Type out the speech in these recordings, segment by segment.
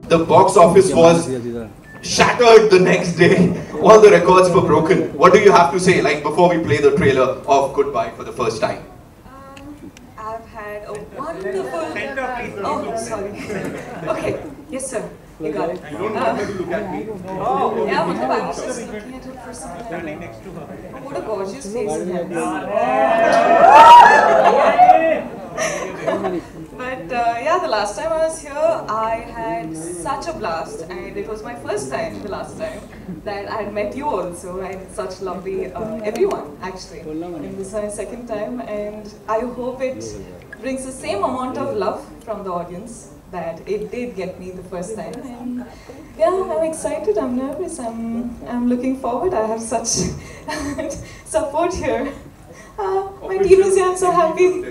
The box office was shattered the next day. All the records were broken. What do you have to say, like before we play the trailer of Goodbye for the first time? I've had a wonderful. Oh, sorry. Okay. Yes, sir. You got it. You don't want to look at me. Oh, yeah, I was just looking at it for some time. Standing next to her. What a gorgeous face it has. But yeah, the last time I was here, I had such a blast, and it was my first time, the last time, that I had met you also, and such lovely everyone actually. And this is my second time, and I hope it brings the same amount of love from the audience that it did get me the first time. And yeah, I'm excited, I'm nervous, I'm looking forward. I have such support here. My team is here, I'm so happy.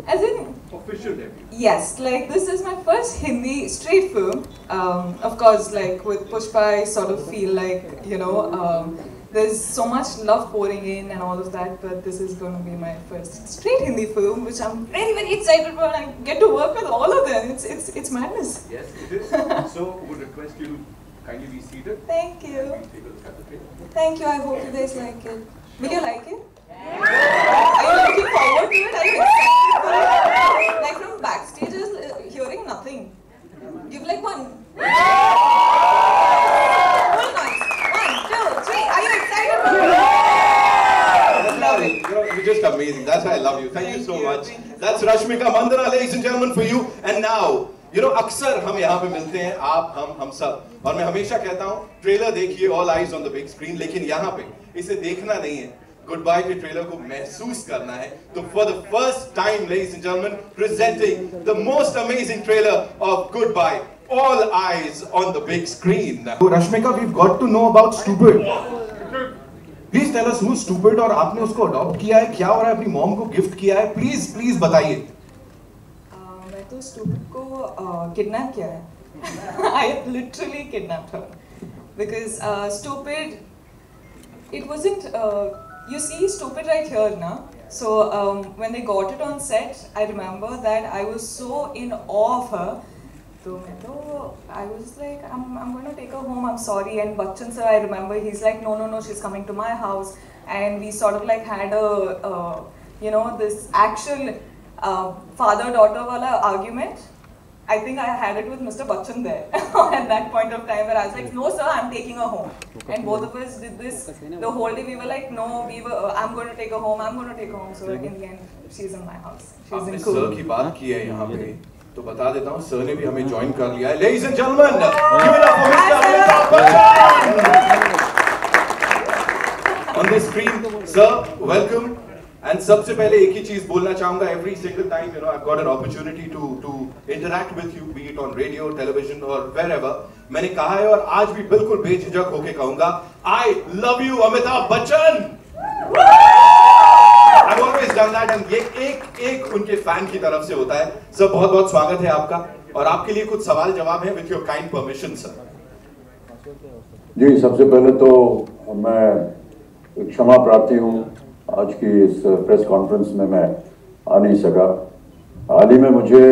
As in, official debut. Yes, like this is my first Hindi straight film. Of course, like with Pushpa, I sort of feel like, you know, there's so much love pouring in and all of that, but this is going to be my first straight Hindi film, which I'm very, very excited about. I get to work with all of them. It's madness. Yes, it is. So, would request you to kindly be seated. Thank you. Take a look at the trailer. Thank you. I hope you guys like it. Will you like it? Are you looking forward to it? Are you excited for it? Like from backstage, just hearing nothing. Give like one. Full noise. 1, 2, 3. Are you excited for it? Love it. You're just amazing. That's why I love you. Thank you so much. That's Rashmika Mandana, ladies and gentlemen, for you. And now, you know, अक्सर हम यहाँ पे मिलते हैं, आप, हम सब. और मैं हमेशा कहता हूँ, ट्रेलर देखिए, all eyes on the big screen. लेकिन यहाँ पे इसे देखना नहीं है. Goodbye के ट्रेलर को महसूस करना है. तो for the first time, ladies and gentlemen, presenting the most amazing trailer of Goodbye. All eyes on the big screen. Rashmika, we've got to know about Stupid. Please tell us who's Stupid और आपने उसको adopt किया है, क्या हो रहा है, अपनी mom को gift किया है. Please बताइए. मैं तो Stupid को kidnap किया है. I literally kidnapped her because Stupid. It wasn't. You see Stupid right here now. So when they got it on set, I remember that I was so in awe of her. So I was like, I'm going to take her home, I'm sorry. And Bachchan sir, I remember, he's like, no, she's coming to my house. And we sort of like had a, you know, this actual father-daughter wala argument. I think I had it with Mr. Bachchan there at that point of time where I was like, no sir, I'm taking her home. And both of us did this the whole day. We were like, no, I'm going to take her home, I'm going to take her home. So in the end, she's in my house. She's in cool. Sir की बात की है यहाँ पे, तो बता देता हूँ, sir ने भी हमें join कर लिया है. Ladies and gentlemen, give it up for Mr. Amitabh Bachchan! On the screen, sir, welcome. And सबसे पहले एक ही चीज बोलना चाहूँगा. Every single time, you know, I've got an opportunity to interact with you, be it on radio, television, or wherever. मैंने कहा है और आज भी बिल्कुल बेझिझक होके कहूँगा, I love you, Amitabh Bachchan. I've always done that, and ये एक उनके फैन की तरफ से होता है. सर बहुत स्वागत है आपका, और आपके लिए कुछ सवाल जवाब है with your kind permission, sir. जी, सबसे पहले तो मैं क्षमा प्रार्थी हूँ. आज की इस प्रेस कॉन्फ्रेंस में मैं आ नहीं सका. हाल ही में मुझे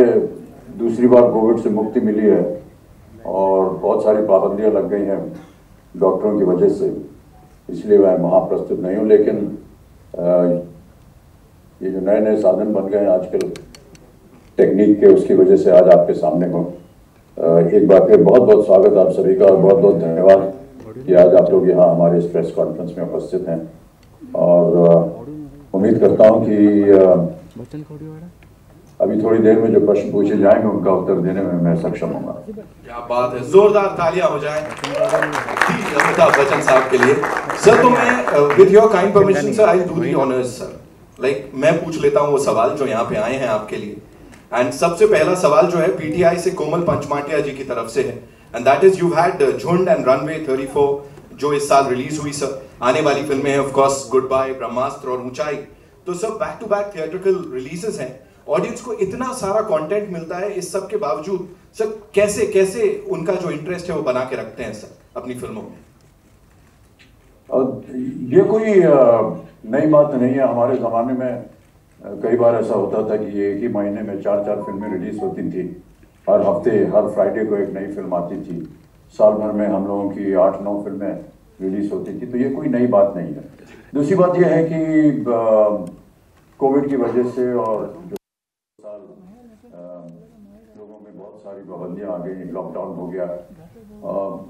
दूसरी बार कोविड से मुक्ति मिली है और बहुत सारी पाबंदियां लग गई हैं डॉक्टरों की वजह से, इसलिए मैं वहाँ प्रस्तुत नहीं हूँ. लेकिन ये जो नए साधन बन गए हैं आजकल टेक्निक के, उसकी वजह से आज आपके सामने हूँ. एक बार फिर बहुत स्वागत आप सभी का, और बहुत धन्यवाद कि आज आप लोग यहाँ हमारे इस प्रेस कॉन्फ्रेंस में उपस्थित हैं. और उम्मीद करता हूं कि अभी थोड़ी देर में जो प्रश्न पूछे जाएंगे उनका उत्तर देने में मैं सक्षम होऊंगा. क्या बात है, जोरदार तालियां हो जाएं अमिताभ बच्चन साहब के लिए. सर, तो मैं with your kind permission sir, I do the honours sir. Like मैं पूछ लेता हूं वो सवाल जो यहाँ पे आए हैं आपके लिए. एंड सबसे पहला सवाल जो है पीटीआई से कोमल पंचमाटिया जी की तरफ से है, and that is you had झुंड एंड रनवे 34 जो इस साल रिलीज हुई सर. आने वाली फिल्में हैं ऑफ कोर्स गुडबाय, ब्रह्मास्त्र और ऊंचाई. तो sir back to back theatrical releases हैं, ऑडियंस को इतना सारा कंटेंट मिलता है, इस सब के बावजूद सर कैसे उनका जो इंटरेस्ट है वो बना के रखते हैं सर अपनी फिल्मों में? ये कोई नई बात नहीं है. हमारे ज़माने में कई बार ऐसा होता था कि एक ही महीने में 4 फिल्में रिलीज होती थी. हर हफ्ते हर फ्राइडे को एक नई फिल्म आती थी। साल भर में हम लोगों की 8-9 फिल्में रिलीज होती थी, तो ये कोई नई बात नहीं है। दूसरी बात यह है कि कोविड की वजह से और जो साल लोगों में बहुत सारी पाबंदियां आ गई, लॉकडाउन हो गया,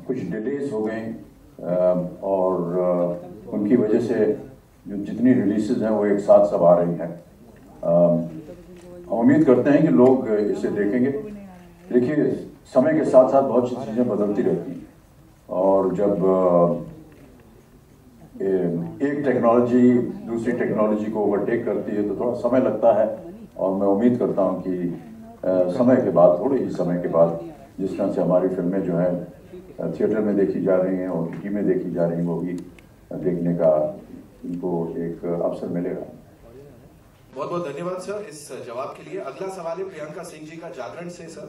कुछ डिलेज हो गई, और उनकी वजह से जो जितनी रिलीजेज हैं वो एक साथ सब आ रही हैं। हम उम्मीद करते हैं कि लोग इसे देखेंगे। देखिए, समय के साथ साथ बहुत सी चीज़ें बदलती रहती हैं, और जब एक टेक्नोलॉजी दूसरी टेक्नोलॉजी को ओवरटेक करती है तो थोड़ा समय लगता है, और मैं उम्मीद करता हूं कि समय के बाद, थोड़े ही समय के बाद, जिस तरह से हमारी फिल्में जो हैं थिएटर में देखी जा रही हैं, OTT में देखी जा रही हैं, वो भी देखने का इनको एक अवसर मिलेगा। बहुत बहुत धन्यवाद सर इस जवाब के लिए। अगला सवाल है प्रियंका सिंह जी का जागरण से। सर,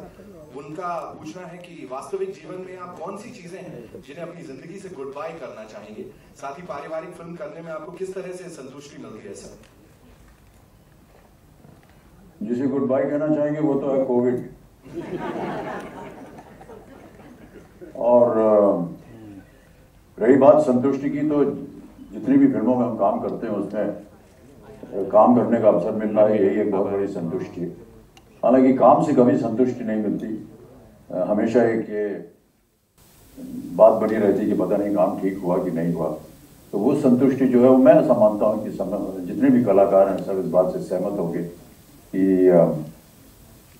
उनका पूछना है कि वास्तविक जीवन में आप कौन सी चीजें हैं जिन्हें अपनी जिंदगी से गुड बाय करना चाहेंगे, साथ ही पारिवारिक फिल्म करने में आपको किस तरह से संतुष्टि मिलती है सर? जिसे गुड बाय कहना चाहेंगे वो तो है कोविड। और रही बात संतुष्टि की, तो जितनी भी फिल्मों में हम काम करते हैं उसमें काम करने का अवसर मिलना है, यही एक बहुत बड़ी संतुष्टि है। हालांकि काम से कभी संतुष्टि नहीं मिलती, हमेशा एक ये बात बनी रहती कि पता नहीं काम ठीक हुआ कि नहीं हुआ। तो वो संतुष्टि जो है वो मैं ऐसा मानता हूँ कि जितने भी कलाकार हैं सब इस बात से सहमत होंगे कि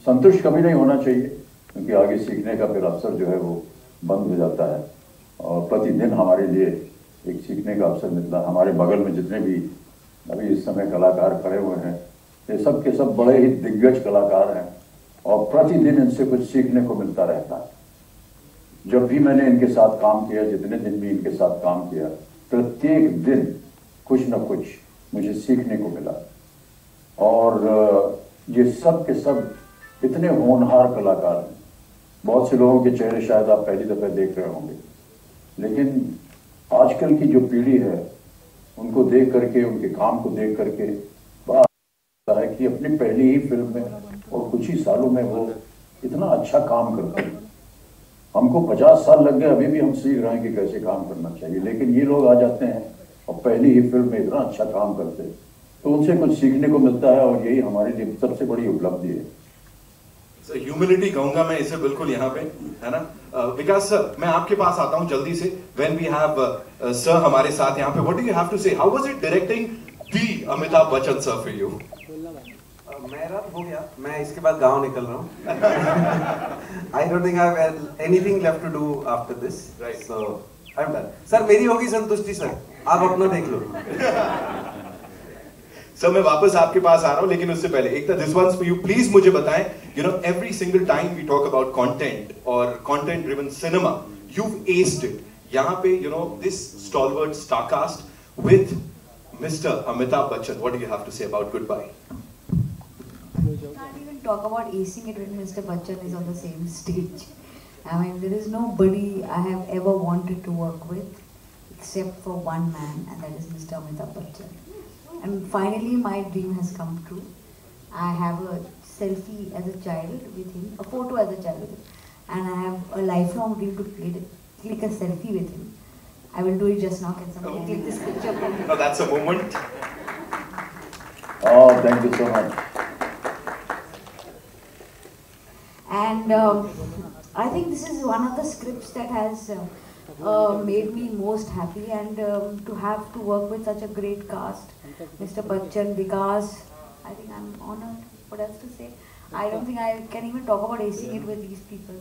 संतुष्ट कभी नहीं होना चाहिए, क्योंकि आगे सीखने का फिर अवसर जो है वो बंद हो जाता है, और प्रतिदिन हमारे लिए एक सीखने का अवसर मिलता है। हमारे बगल में जितने भी अभी इस समय कलाकार खड़े हुए हैं, ये सब के सब बड़े ही दिग्गज कलाकार हैं, और प्रतिदिन इनसे कुछ सीखने को मिलता रहता है। जब भी मैंने इनके साथ काम किया, जितने दिन भी इनके साथ काम किया, प्रत्येक दिन कुछ न कुछ मुझे सीखने को मिला। और ये सब के सब इतने होनहार कलाकार हैं। बहुत से लोगों के चेहरे शायद आप पहली दफे देख रहे होंगे, लेकिन आजकल की जो पीढ़ी है उनको देख करके, उनके काम को देख करके बड़ा लगता है कि अपनी पहली ही फिल्म में और कुछ ही सालों में वो इतना अच्छा काम करते हैं। हमको 50 साल लग गए, अभी भी हम सीख रहे हैं कि कैसे काम करना चाहिए, लेकिन ये लोग आ जाते हैं और पहली ही फिल्म में इतना अच्छा काम करते हैं, तो उनसे कुछ सीखने को मिलता है, और यही हमारे लिए सबसे बड़ी उपलब्धि है। ह्यूमिलिटी कहूंगा मैं इसे बिल्कुल यहाँ पे, है ना। विकास सर, मैं आपके पास आता हूँ जल्दी से। व्हेन वी हैव सर हमारे साथ यहाँ पे, what do you have to say, how was it directing the Amitabh Bachchan sir for you? मेरा हो गया, मैं इसके बाद गांव निकल रहा हूँ। I don't think I have anything left to do after this, so I am done. Sir, मेरी होगी संतुष्टि सर, आप अपना देख लो। सर, मैं वापस आपके पास आ रहा हूं, लेकिन उससे पहले एक this once for you. Please मुझे बताएं, you know every single time we talk about content और content driven cinema, you've aced it. यहाँ पे you know this stalwart starcast with Mr. Amitabh Bachchan. What do you have to say about Goodbye? Can't even talk about acing it when Mr. Bachchan is on the same stage. I mean, there is nobody I have ever wanted to work with except for one man, and that is Mr. Amitabh Bachchan. And finally, my dream has come true. I have a selfie as a child with him, a photo as a child with him, and I have a lifelong dream to click a selfie with him. I will do it just now. Can somebody click this picture for me? No, that's a moment. Oh, thank you so much. And I think this is one of the scripts that has made me most happy, and to have to work with such a great cast, Mr. Bachchan, Vikas, I think I'm honored. What else to say? I don't think I can even talk about acing it with these people.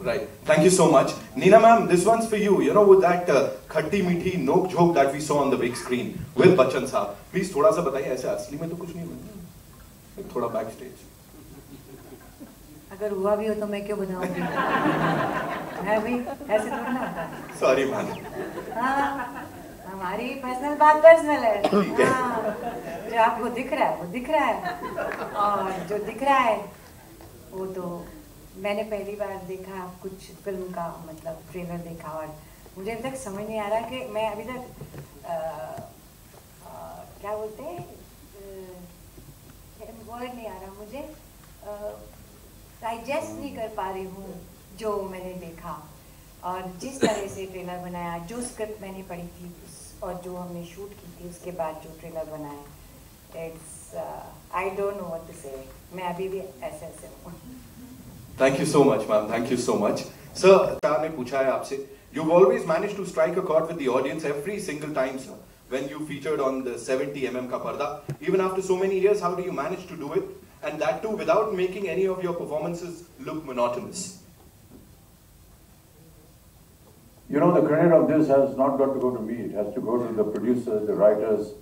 Right. Thank you so much. Neena ma'am, this one's for you. You know, with that खट्टी मीठी नोक झोंक that we saw on the big screen with Bachchan साहब, please थोड़ा सा बताइए, ऐसे असली में तो कुछ नहीं हुआ, थोड़ा बैक स्टेज। अगर हुआ भी हो तो मैं क्यों बताऊंगी? है भाई, ऐसे थोड़ा ना होता है। Sorry man. हाँ, हमारी पर्सनल बात पर्सनल है। हाँ, जो आपको दिख रहा है वो दिख रहा है, और जो दिख रहा है वो तो मैंने पहली बार देखा कुछ फिल्म का, मतलब ट्रेलर देखा, और मुझे अभी तक समझ नहीं आ रहा कि मैं अभी तक क्या बोलते हैं, वर्ड नहीं आ रहा मुझे। डाइजेस्ट नहीं कर पा रही हूँ जो मैंने देखा, और जिस तरह से ट्रेलर बनाया, जो स्क्रिप्ट मैंने पढ़ी थी और जो हमने शूट की थी उसके बाद जो ट्रेलर बनाया, it's I don't know what to say. मैं अभी भी ऐसे हूँ। Thank you so much ma'am, thank you so much. Sir ने पूछा है आपसे, you've always managed to strike a chord with the audience every single time, sir, when you featured on the 70 mm ka parda. Even after so many years, how do you manage to do it? And that too without making any of your performances look monotonous. You know, the credit of this has not got to go to me. It has to go to the producers, the writers,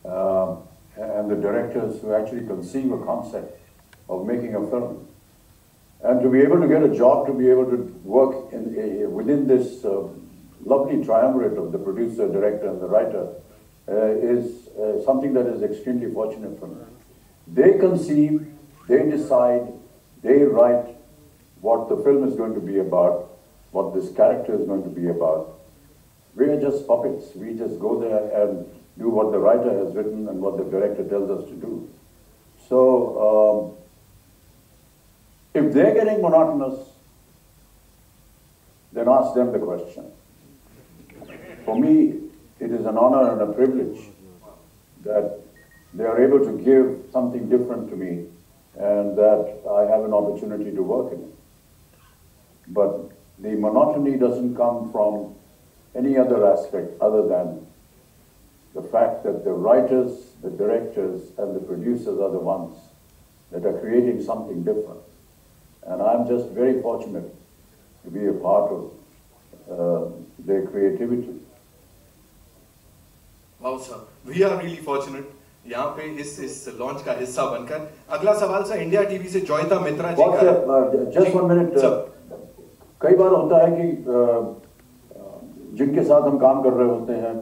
and the directors who actually conceive a concept of making a film. And to be able to get a job, to be able to work within this lovely triumvirate of the producer, director, and the writer is something that is extremely fortunate for me. They conceive, they decide, they write what the film is going to be about, what this character is going to be about. We are just puppets. We just go there and do what the writer has written and what the director tells us to do. So, if they're getting monotonous, then ask them the question. For me, it is an honor and a privilege that they are able to give something different to me and that I have an opportunity to work in it. But the monotony doesn't come from any other aspect other than the fact that the writers, the directors, and the producers are the ones that are creating something different. And I'm just very fortunate to be a part of their creativity. Wow, sir. We are really fortunate. यहाँ पे इस launch का हिस्सा बनकर। अगला सवाल sir India TV से जॉयता मित्रा जी का। Just 1 minute. कई बार होता है कि जिनके साथ हम काम कर रहे होते हैं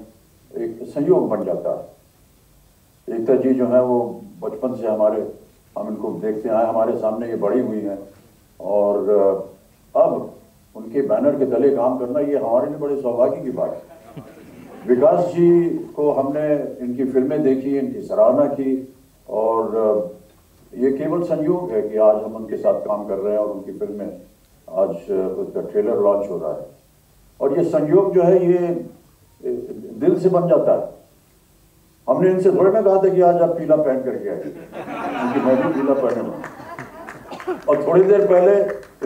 एक संयोग बन जाता है। एकता जी जो है वो बचपन से हम इनको देखते आए, हमारे सामने ये बड़ी हुई हैं और अब उनके बैनर के तले काम करना ये हमारे लिए बड़े सौभाग्य की बात है। विकास जी को हमने इनकी फिल्में देखी, इनकी सराहना की और ये केवल संयोग है कि आज हम उनके साथ काम कर रहे हैं और उनकी फिल्में आज उसका ट्रेलर लॉन्च हो रहा है। और ये संयोग जो है ये दिल से बन जाता है। हमने इनसे थोड़ी ना कहा था कि आज आप पीला पहन करके आए, क्योंकि मैं भी पीला पहने हुआ और थोड़ी देर पहले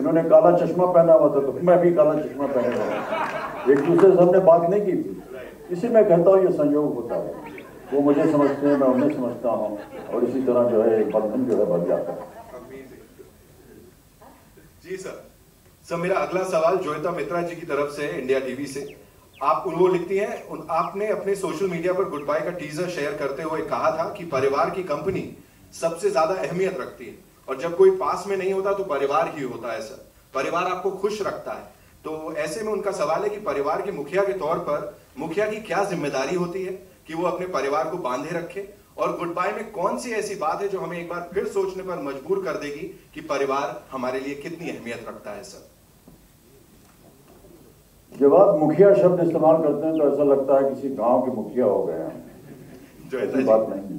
इन्होंने काला चश्मा पहना हुआ था तो मैं भी काला चश्मा पहने हुआ। एक दूसरे से हमने बात नहीं की थी। इसी में कहता हूँ ये संयोग होता है। वो मुझे समझते हैं, मैं उन्हें समझता हूँ और इसी तरह जो है बंधन जो है बन जाता है। जी सर, मेरा अगला सवाल जोयता मित्रा जी की तरफ से इंडिया टीवी से। आप वो लिखती हैं, आपने अपने सोशल मीडिया पर गुड बाय का टीजर शेयर करते हुए कहा था कि परिवार की कंपनी सबसे ज्यादा अहमियत रखती है और जब कोई पास में नहीं होता तो परिवार ही होता है सर। परिवार आपको खुश रखता है, तो ऐसे में उनका सवाल है कि परिवार के मुखिया के तौर पर मुखिया की क्या जिम्मेदारी होती है कि वो अपने परिवार को बांधे रखे, और गुड बाय में कौन सी ऐसी बात है जो हमें एक बार फिर सोचने पर मजबूर कर देगी कि परिवार हमारे लिए कितनी अहमियत रखता है सर? जब आप मुखिया शब्द इस्तेमाल करते हैं तो ऐसा लगता है किसी गांव के मुखिया हो गए हैं। ऐसी बात नहीं,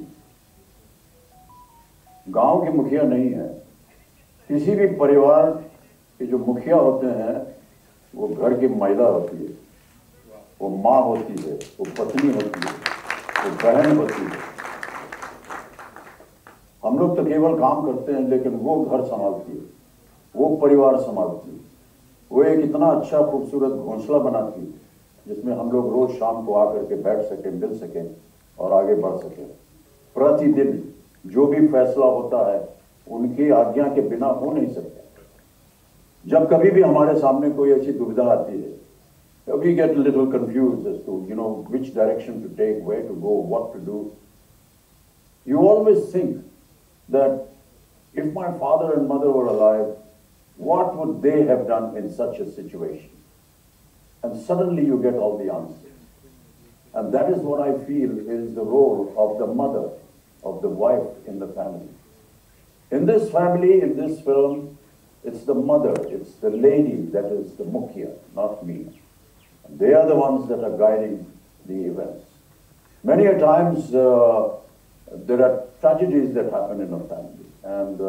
गांव के मुखिया नहीं है। किसी भी परिवार के जो मुखिया होते हैं वो घर की महिला होती है, वो माँ होती है, वो पत्नी होती है, वो बहन होती है। हम लोग तो केवल काम करते हैं लेकिन वो घर संभालती है, वो परिवार संभालती है। वो एक इतना अच्छा खूबसूरत घोंसला बनाती है जिसमें हम लोग रोज शाम को आकर के बैठ सकें, मिल सकें और आगे बढ़ सकें। प्रतिदिन जो भी फैसला होता है उनकी आज्ञा के बिना हो नहीं सकता। जब कभी भी हमारे सामने कोई ऐसी दुविधा आती है, we get a little confused as to, which direction to take, where to go, what to do. You always think that if my father and mother were alive, what would they have done in such a situation? And suddenly you get all the answers. And that is what I feel is the role of the mother, of the wife in the family. In this family, in this film, it's the mother, it's the lady that is the mukhya, not me. And they are the ones that are guiding the events. Many a times there are tragedies that happen in a family, and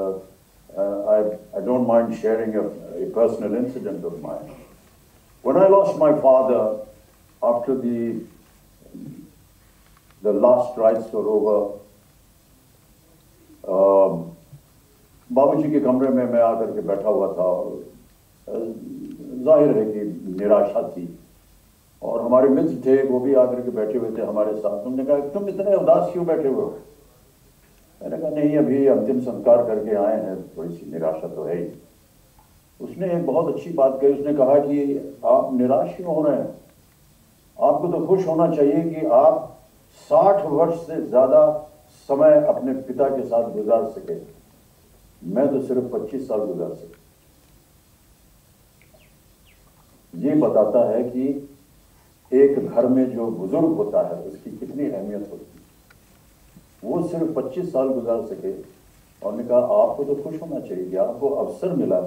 I don't mind sharing a personal incident of mine. When I lost my father after the last rites were over, बाबूजी के कमरे में मैं आकर के बैठा हुआ था और जाहिर है कि निराशा थी और हमारे मित्र थे वो भी आकर के बैठे हुए थे हमारे साथ। उन्होंने कहा तुम इतने उदास क्यों बैठे हुए हो? मैंने कहा नहीं, अभी अंतिम संस्कार करके आए हैं, थोड़ी सी निराशा तो है ही। उसने एक बहुत अच्छी बात कही, उसने कहा कि आप निराश क्यों हो रहे हैं? आपको तो खुश होना चाहिए कि आप 60 वर्ष से ज्यादा समय अपने पिता के साथ गुजार सके। मैं तो सिर्फ 25 साल गुजार सके। ये बताता है कि एक घर में जो बुजुर्ग होता है उसकी कितनी अहमियत होती है। वो सिर्फ 25 साल गुजार सके और ने कहा आपको तो खुश होना चाहिए कि आपको अवसर मिला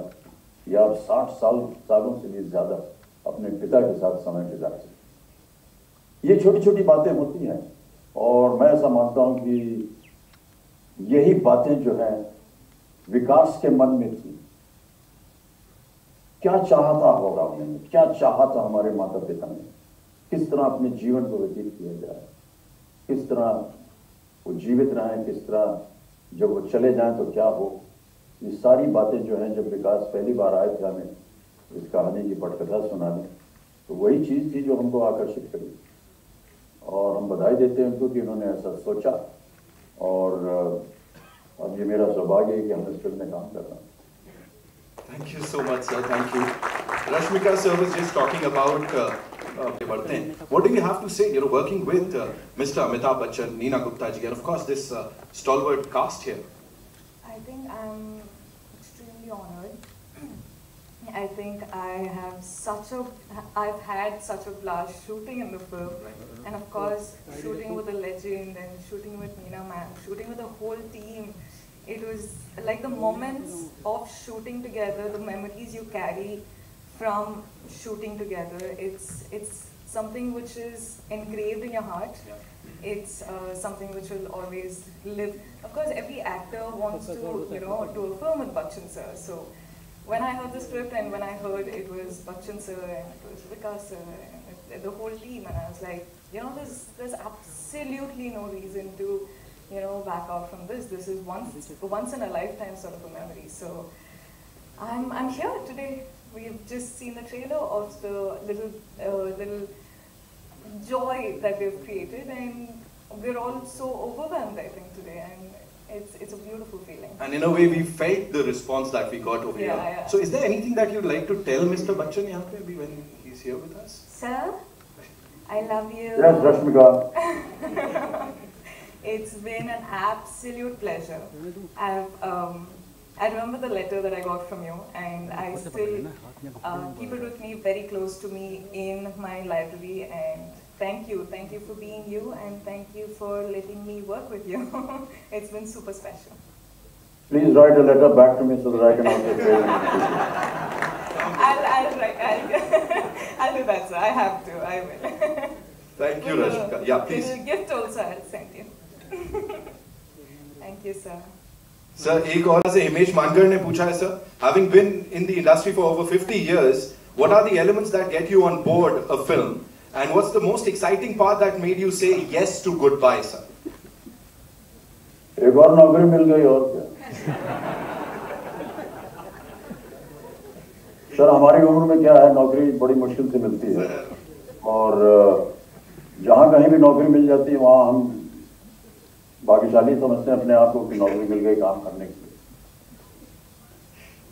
कि आप 60 सालों से भी ज्यादा अपने पिता के साथ समय गुजार सके। ये छोटी छोटी बातें होती हैं और मैं ऐसा मानता हूं कि यही बातें जो हैं विकास के मन में थी। क्या चाहता होगा उन्होंने, क्या चाहा था हमारे माता पिता ने, किस तरह अपने जीवन को व्यतीत किया जाए, किस तरह वो जीवित रहें, किस तरह जब वो चले जाएं तो क्या हो। ये सारी बातें जो हैं, जब विकास पहली बार आए थे हमें इस कहानी की पटकथा सुनाने, तो वही चीज़ थी जो हमको आकर्षित करी और हम बधाई देते हैं उनको कि उन्होंने ऐसा सोचा। और अब ये मेरा सौभाग्य है कि हम इस फिल्म में काम कर रहे हैं। Thank you so much, sir. Thank you. Rashmika sir was just talking about what do you have to say? You're working with Mr. Amitabh Bachchan, Neena Gupta ji, and of course this stalwart cast here. I think I'm extremely honored. I think I've had such a blast shooting in the film, and of course shooting with a legend and shooting with Neena ma'am, shooting with the whole team. It was like the moments of shooting together, the memories you carry from shooting together. It's something which is engraved in your heart. It's something which will always live. Of course, every actor wants to, do a film with Bachchan sir. So when I heard the script and when I heard it was Bachchan sir and it was Vikas sir and the whole team, and I was like, there's absolutely no reason to back out from this. This is once in a lifetime sort of a memory. So I'm here today. We've just seen the trailer of the little joy that we've created, and we're all so overwhelmed, I think, today, and it's a beautiful feeling. And in a way, we felt the response that we got over here. Yeah. So is there anything that you'd like to tell Mr. Bachchan yahan pe when he's here with us? Sir, I love you. Yes, Rashmika. It's been an absolute pleasure. I remember the letter that I got from you, and I still keep it with me, very close to me in my library. And thank you for being you, and thank you for letting me work with you. It's been super special. Please write a letter back to me so that I can also say it. I'll do that, sir. I have to. I will. Thank you, Rashmika. Yeah, please. The gift also I'll send you. Thank you, sir. Sir, एक और से हिमेश मानकर ने पूछा है, sir, having been in the industry for over 50 years, what are the elements that get you on board a film, and what's the most exciting part that made you say yes to Goodbye, sir? एक और नौकरी मिल गई और क्या? Sir, हमारी उम्र में क्या है, नौकरी बड़ी मुश्किल से मिलती है और जहाँ कहीं भी नौकरी मिल जाती है वहाँ हम भाग्यशाली समझते हैं अपने आप को कि नौकरी मिल गई काम करने के लिए।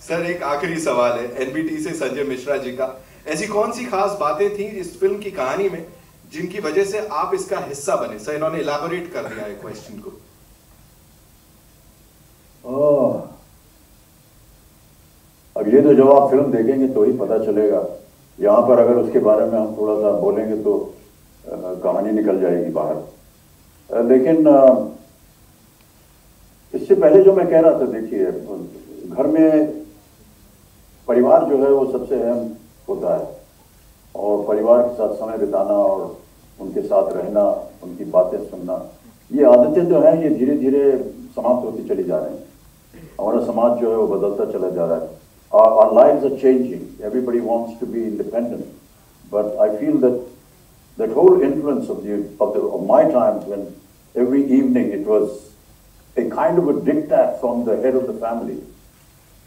सर, एक आखिरी सवाल है एनबीटी से संजय मिश्रा जी का। ऐसी कौन सी खास बातें थी इस फिल्म की कहानी में जिनकी वजह से आप इसका हिस्सा बने? सर, इन्होंने इलैबोरेट कर दिया है क्वेश्चन को। अब ये तो जब आप फिल्म देखेंगे तो ही पता चलेगा। यहाँ पर अगर उसके बारे में हम थोड़ा सा बोलेंगे तो कहानी निकल जाएगी बाहर। लेकिन इससे पहले जो मैं कह रहा था, देखिए, घर में परिवार जो है वो सबसे अहम होता है और परिवार के साथ समय बिताना और उनके साथ रहना, उनकी बातें सुनना, ये आदतें जो हैं ये धीरे धीरे समाप्त होती चली जा रही हैं। हमारा समाज जो है वो बदलता चला जा रहा है. Our lives are changing. Everybody wants to be independent, but I feel that whole influence of my times, when every evening it was a kind of a diktat from the head of the family.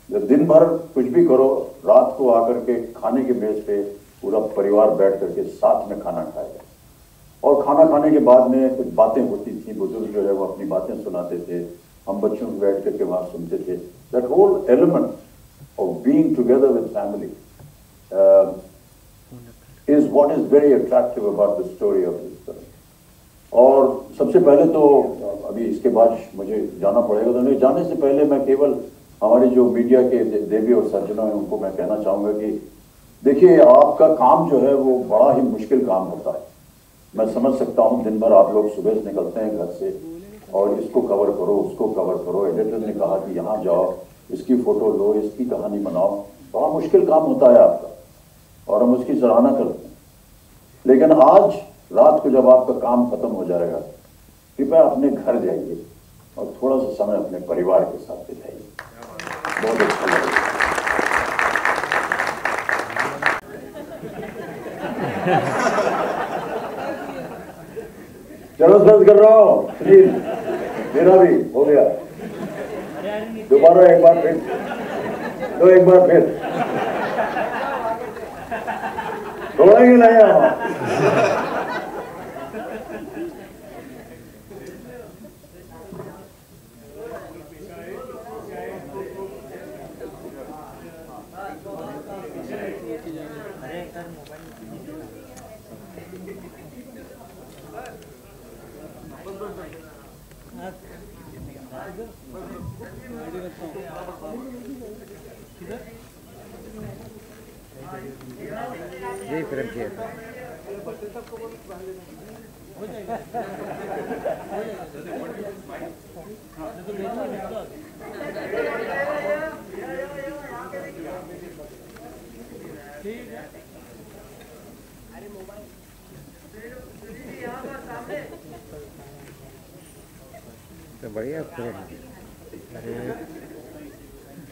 दिन भर कुछ भी करो, रात को आकर के खाने के मेज पे पूरा परिवार बैठ करके साथ में खाना खाएगा. और खाना खाने के बाद में कुछ बातें होती थी, बुजुर्ग जो है वो अपनी बातें सुनाते थे, हम बच्चों को बैठ करके वहाँ सुनते थे. That whole element of being together with family is what is very attractive about the story of this film. और सबसे पहले तो अभी इसके बाद मुझे जाना पड़ेगा, तो नहीं जाने से पहले मैं केवल हमारे जो मीडिया के देवी और सज्जनों हैं उनको मैं कहना चाहूँगा कि देखिए, आपका काम जो है वो बड़ा ही मुश्किल काम होता है. मैं समझ सकता हूँ, दिन भर आप लोग सुबह से निकलते हैं घर से और इसको कवर करो, उसको कवर करो, एडिटर ने कहा कि यहाँ जाओ, इसकी फोटो लो, इसकी कहानी बनाओ. बड़ा मुश्किल काम होता है आपका और हम उसकी सराहना करते हैं. लेकिन आज रात को जब आपका काम खत्म हो जाएगा, कृपया अपने घर जाइए और थोड़ा सा समय अपने परिवार के साथ बिताइए. बहुत अच्छा लगेगा. चलो बंद कर रहा हूँ प्लीज, मेरा भी हो गया. दोबारा एक बार फिर, तो एक बार फिर छोड़ेंगे नहीं हम.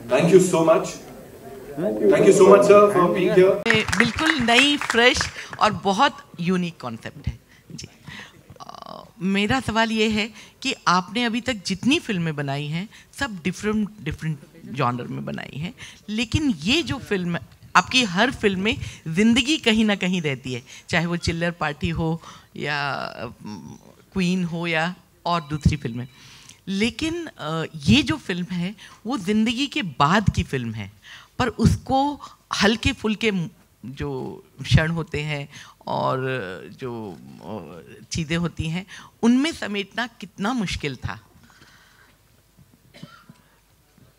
Thank you so much. Thank you so much, sir, for being here. बिल्कुल नई, फ्रेश और बहुत यूनिक कॉन्सेप्ट है जी. मेरा सवाल ये है कि आपने अभी तक जितनी फिल्में बनाई हैं सब डिफरेंट जॉनर में बनाई हैं, लेकिन ये जो फिल्म, आपकी हर फिल्म में ज़िंदगी कहीं ना कहीं रहती है, चाहे वो चिल्लर पार्टी हो या क्वीन हो या और दूसरी फिल्में. लेकिन ये जो फिल्म है वो ज़िंदगी के बाद की फिल्म है, पर उसको हल्के फुल्के जो क्षण होते हैं और जो चीज़ें होती हैं उनमें समेटना कितना मुश्किल था.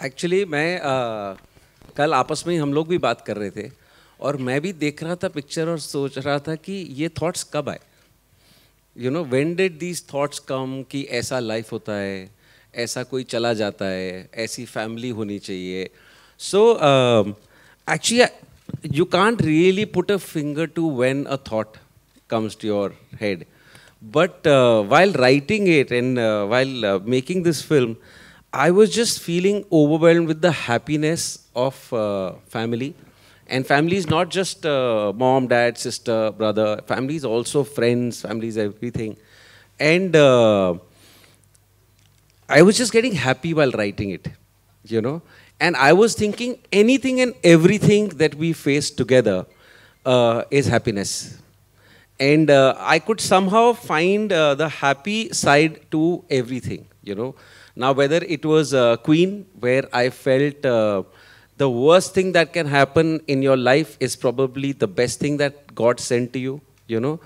एक्चुअली मैं कल आपस में ही हम लोग भी बात कर रहे थे और मैं भी देख रहा था पिक्चर और सोच रहा था कि ये थॉट्स कब आए. You know, when did these thoughts come कि ऐसा लाइफ होता है, ऐसा कोई चला जाता है, ऐसी फैमिली होनी चाहिए. So actually you can't really put a finger to when a thought comes to your head. But while writing it and while making this film, I was just feeling overwhelmed with the happiness of family. And family is not just mom, dad, sister, brother. Family is also friends, family is everything. And I was just getting happy while writing it, you know. And I was thinking anything and everything that we face together is happiness. And I could somehow find the happy side to everything, you know. Now, whether it was Queen, where I felt the worst thing that can happen in your life is probably the best thing that God sent to you, you know.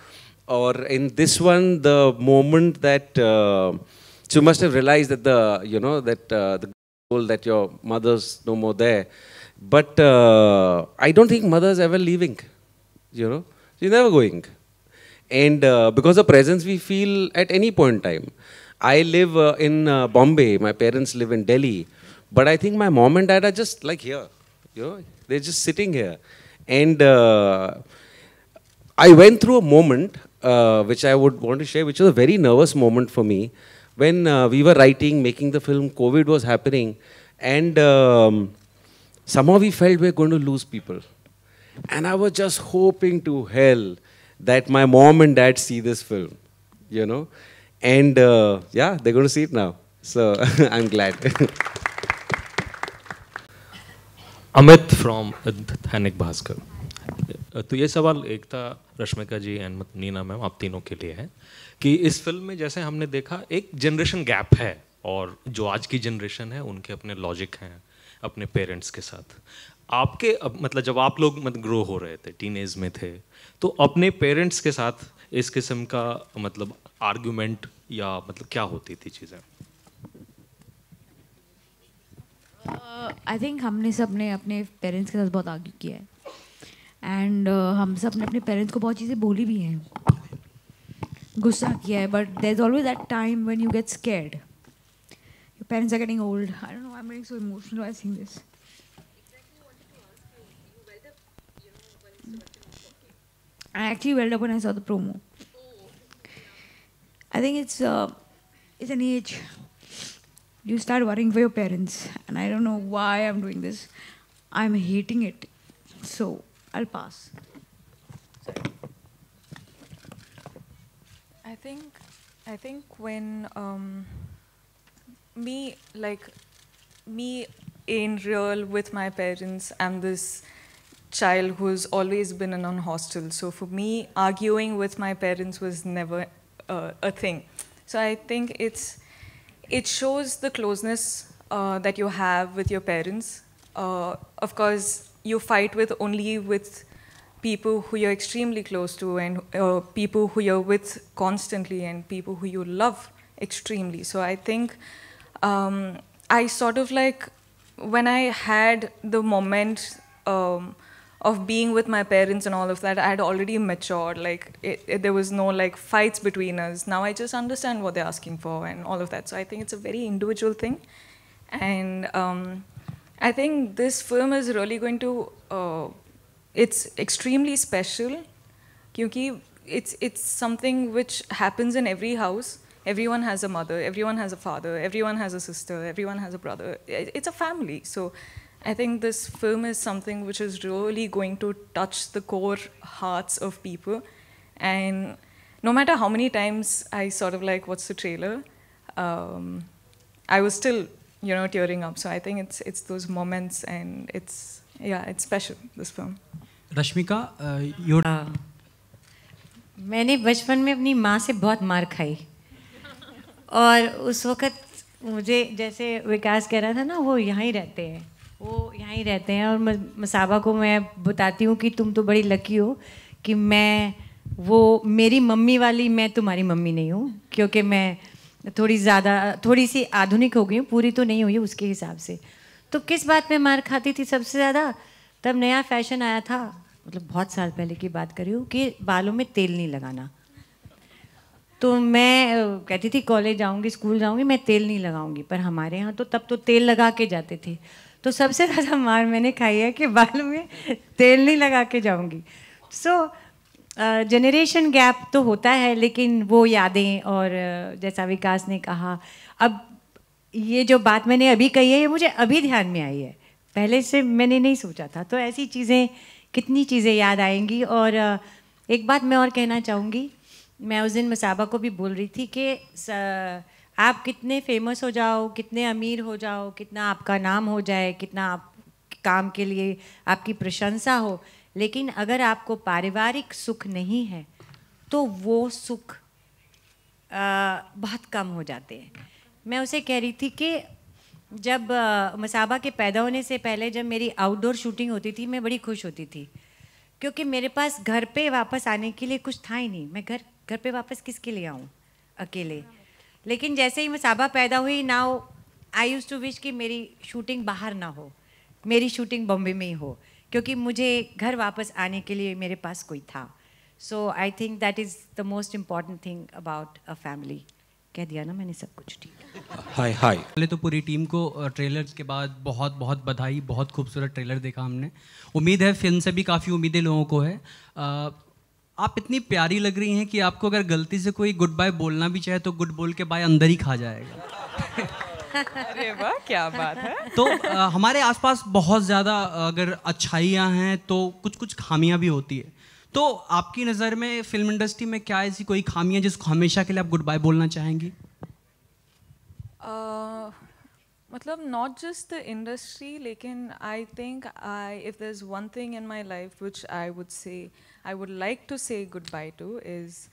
Or in this one, the moment that you must have realized that the that your mother's no more there. But I don't think mother's ever leaving, you know. She's never going. And because of presence we feel at any point in time. I live in Bombay, my parents live in Delhi. But I think my mom and dad are just like here, you know. They're just sitting here. And I went through a moment which I would want to share, which was a very nervous moment for me. When we were writing, making the film, COVID was happening, And somehow we felt we were going to lose people. And I was just hoping to hell that my mom and dad see this film, you know. And yeah, they're going to see it now. So I'm glad. Amit from Dainik Bhaskar. तो ये सवाल एक था रश्मिका जी and Neena ma'am, आप तीनों के लिए है कि इस फिल्म में जैसे हमने देखा एक जनरेशन गैप है, और जो आज की जनरेशन है उनके अपने लॉजिक हैं अपने पेरेंट्स के साथ। आपके मतलब जब आप लोग मतलब ग्रो हो रहे थे, टीनेज में थे, तो अपने पेरेंट्स के साथ इस किस्म का मतलब आर्गुमेंट या मतलब क्या होती थी चीज़ें? आई थिंक हमने सब ने अपने पेरेंट्स के साथ बहुत आर्ग्यू किया है, एंड हम सब ने अपने पेरेंट्स को बहुत चीज़ें बोली भी हैं, गुस्सा किया है, but there is always that time when you get scared, your parents are getting old. I don't know, I am getting so emotional while seeing this. I actually welled up when I saw the promo. I think it's an age you start worrying for your parents, and I don't know why I'm doing this. I'm hating it, so I'll pass. I think when me in real with my parents, I'm this child who's always been in a hostel. So for me, arguing with my parents was never a thing. So I think it shows the closeness that you have with your parents. Of course, you fight only with people who you're extremely close to, and people who you're with constantly, and people who you love extremely. So I think I sort of like, when I had the moment of being with my parents and all of that, I had already matured. Like there was no like fights between us. Now I just understand what they're asking for and all of that. So I think it's a very individual thing, and I think this film is really going to. It's extremely special, because it's something which happens in every house. Everyone has a mother. Everyone has a father. Everyone has a sister. Everyone has a brother. It's a family. So I think this film is something which is really going to touch the core hearts of people. And no matter how many times I sort of like watch the trailer, I was still, tearing up. So I think it's those moments, and it's special, this film. Rashmika, मैंने बचपन में अपनी माँ से बहुत मार खाई, और उस वक़्त मुझे, जैसे विकास कह रहा था ना, वो यहाँ ही रहते हैं, और मसाबा को मैं बताती हूँ कि तुम तो बड़ी लकी हो कि मेरी मम्मी वाली मैं तुम्हारी मम्मी नहीं हूँ, क्योंकि मैं थोड़ी सी आधुनिक हो गई हूँ, पूरी तो नहीं हुई उसके हिसाब से। तो किस बात में मार खाती थी सबसे ज़्यादा? तब नया फैशन आया था, मतलब बहुत साल पहले की बात कर रही हूँ, कि बालों में तेल नहीं लगाना। तो मैं कहती थी कॉलेज जाऊँगी, स्कूल जाऊँगी, मैं तेल नहीं लगाऊँगी, पर हमारे यहाँ तो तब तो तेल लगा के जाते थे। तो सबसे ज़्यादा मार मैंने खाई है कि बालों में तेल नहीं लगा के जाऊँगी। सो जनरेशन गैप तो होता है, लेकिन वो यादें, और जैसा विकास ने कहा, अब ये जो बात मैंने अभी कही है, ये मुझे अभी ध्यान में आई है, पहले से मैंने नहीं सोचा था। तो ऐसी चीज़ें, कितनी चीज़ें याद आएंगी। और एक बात मैं और कहना चाहूँगी, मैं उस दिन मसाबा को भी बोल रही थी कि आप कितने फेमस हो जाओ, कितने अमीर हो जाओ, कितना आपका नाम हो जाए, कितना आप काम के लिए आपकी प्रशंसा हो, लेकिन अगर आपको पारिवारिक सुख नहीं है तो वो सुख बहुत कम हो जाते हैं। मैं उसे कह रही थी कि जब मसाबा के पैदा होने से पहले जब मेरी आउटडोर शूटिंग होती थी, मैं बड़ी खुश होती थी, क्योंकि मेरे पास घर पे वापस आने के लिए कुछ था ही नहीं। मैं घर पे वापस किसके लिए आऊँ अकेले। लेकिन जैसे ही मसाबा पैदा हुई, now I used to wish कि मेरी शूटिंग बाहर ना हो, मेरी शूटिंग बॉम्बे में ही हो, क्योंकि मुझे घर वापस आने के लिए मेरे पास कोई था। So I think that is the most important thing about a family. कह दिया ना मैंने सब कुछ ठीक। हाय पहले तो पूरी टीम को ट्रेलर्स के बाद बहुत बहुत बधाई, बहुत खूबसूरत ट्रेलर देखा हमने। उम्मीद है फिल्म से भी काफ़ी उम्मीदें लोगों को है। आप इतनी प्यारी लग रही हैं कि आपको अगर गलती से कोई गुड बाय बोलना भी चाहे तो गुड बोल के बाय अंदर ही खा जाएगा। अरे वाह, क्या बात है। तो हमारे आसपास बहुत ज़्यादा अगर अच्छाइयाँ हैं तो कुछ कुछ खामियाँ भी होती है। तो आपकी नज़र में फिल्म इंडस्ट्री में क्या ऐसी कोई खामियाँ जिसको हमेशा के लिए आप गुड बाय बोलना चाहेंगी? मतलब not just the industry, लेकिन I think if there's one thing in my life which I would say I would like to say goodbye to is,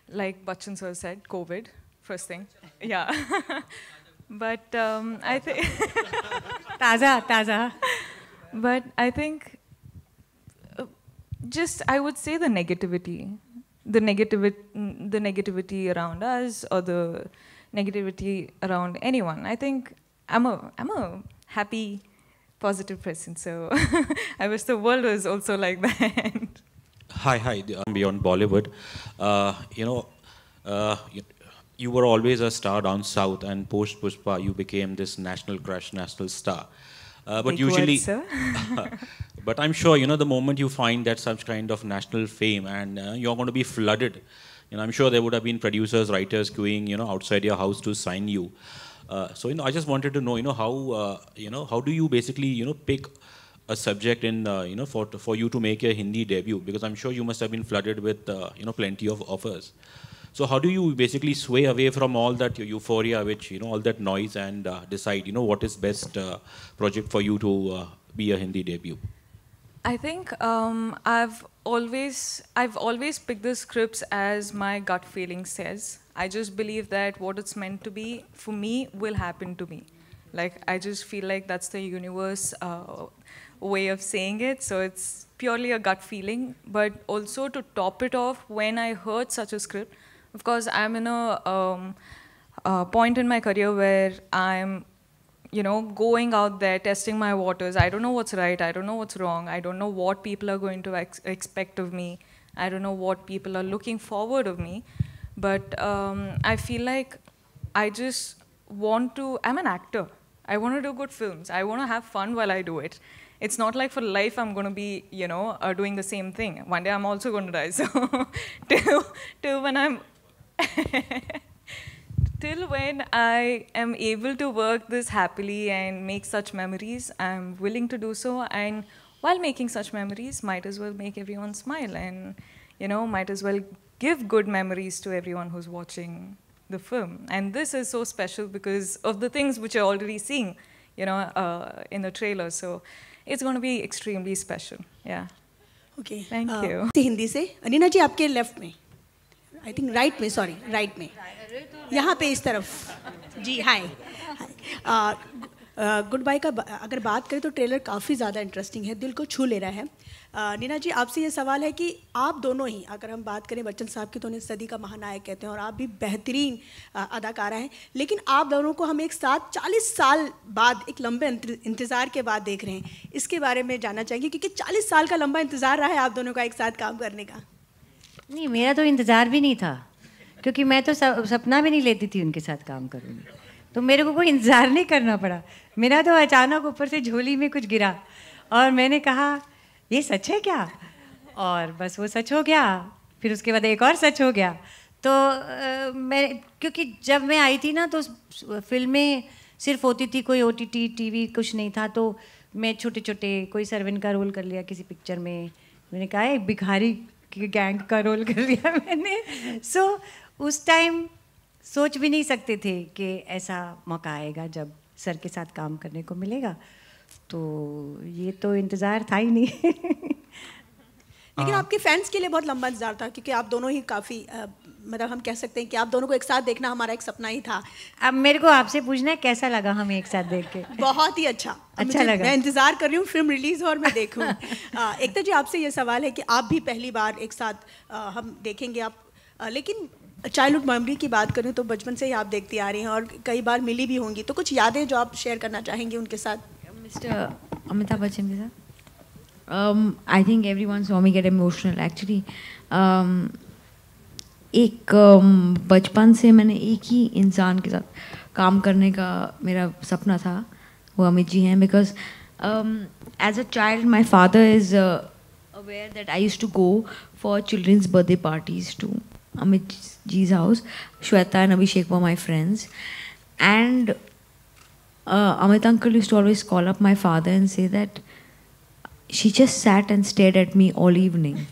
like Bachchan sir said, COVID, first thing. Yeah. But I think ताज़ा but I think just I would say the negativity around us, or the negativity around anyone. I think I'm a happy, positive person, so I wish the world was also like that. Hi, I'm Beyond Bollywood. You were always a star down south, and post Pushpa, you became this national crush, national star. But Big usually, words, sir. but I'm sure the moment you find that such kind of national fame, and you're going to be flooded. I'm sure there would have been producers, writers queuing, outside your house to sign you. So I just wanted to know, how do you basically, pick a subject in, for you to make your Hindi debut? Because I'm sure you must have been flooded with, plenty of offers. So how do you basically sway away from all that euphoria, which, all that noise, and decide, what is best project for you to be a Hindi debut? I think I've always picked the scripts as my gut feeling says. I just believe that what it's meant to be for me will happen to me. Like, I just feel like that's the universe way of saying it. So it's purely a gut feeling. But also, to top it off, when I heard such a script, of course, I'm in a point in my career where I'm going out there, testing my waters. I don't know what's right. I don't know what's wrong. I don't know what people are going to expect of me. I don't know what people are looking forward of me. But I feel like I just want to, I'm an actor. I want to do good films. I want to have fun while I do it. It's not like for life I'm going to be, doing the same thing. One day I'm also going to die. So till when I'm... Till when I am able to work this happily and make such memories, I'm willing to do so. And while making such memories, might as well make everyone smile, and might as well give good memories to everyone who's watching the film. And this is so special because of the things which you're already seeing, in the trailer. So it's going to be extremely special. Yeah. Okay. Thank you. Hindi से अनीना जी आपके left में, I think right में, sorry right में, यहाँ पे इस तरफ जी। हाय, good bye का अगर बात करें तो ट्रेलर काफ़ी ज़्यादा इंटरेस्टिंग है, दिल को छू ले रहा है। नीना जी, आपसे ये सवाल है कि आप दोनों ही, अगर हम बात करें बच्चन साहब की तो उन्हें सदी का महानायक कहते हैं और आप भी बेहतरीन अदाकारा हैं, लेकिन आप दोनों को हम एक साथ 40 साल बाद, एक लंबे इंतज़ार के बाद देख रहे हैं। इसके बारे में जानना चाहेंगे, क्योंकि 40 साल का लंबा इंतज़ार रहा है आप दोनों का एक साथ काम करने का। नहीं, मेरा तो इंतज़ार भी नहीं था, क्योंकि मैं तो सपना भी नहीं लेती थी उनके साथ काम करूँगी, तो मेरे को कोई इंतज़ार नहीं करना पड़ा। मेरा तो अचानक ऊपर से झोली में कुछ गिरा और मैंने कहा ये सच है क्या, और बस वो सच हो गया। फिर उसके बाद एक और सच हो गया। तो मैं, क्योंकि जब मैं आई थी ना तो फिल्में सिर्फ होती थी, कोई OTT TV कुछ नहीं था, तो मैं छोटे छोटे कोई सर्वेंट का रोल कर लिया किसी पिक्चर में, मैंने कहा एक भिखारी की गैंग का रोल कर लिया मैंने। सो उस टाइम सोच भी नहीं सकते थे कि ऐसा मौका आएगा जब सर के साथ काम करने को मिलेगा, तो ये तो इंतज़ार था ही नहीं। लेकिन आपके फैंस के लिए बहुत लंबा इंतजार था, क्योंकि आप दोनों ही काफ़ी मतलब हम कह सकते हैं कि आप दोनों को एक साथ देखना हमारा एक सपना ही था। अब मेरे को आपसे पूछना है कैसा लगा हमें एक साथ देख के? बहुत ही अच्छा लगा। मैं इंतज़ार कर रही हूँ फिल्म रिलीज़ और मैं देखूँ। एकता जी, आपसे ये सवाल है कि आप भी पहली बार एक साथ हम देखेंगे आप, लेकिन चाइल्डहुड मेमोरी की बात करें तो बचपन से ही आप देखती आ रही हैं और कई बार मिली भी होंगी, तो कुछ यादें जो आप शेयर करना चाहेंगे उनके साथ? मिस्टर अमिताभ बच्चन के साथ I think everyone saw me get emotional actually. एक बचपन से मैंने एक ही इंसान के साथ काम करने का मेरा सपना था, वो अमित जी हैं, because as a child my father is aware that I used to go for children's birthday parties to Amit ji's house. Shweta and Abhishek were my friends, and Amit uncle used to always call up my father and say that she just sat and stared at me all evening.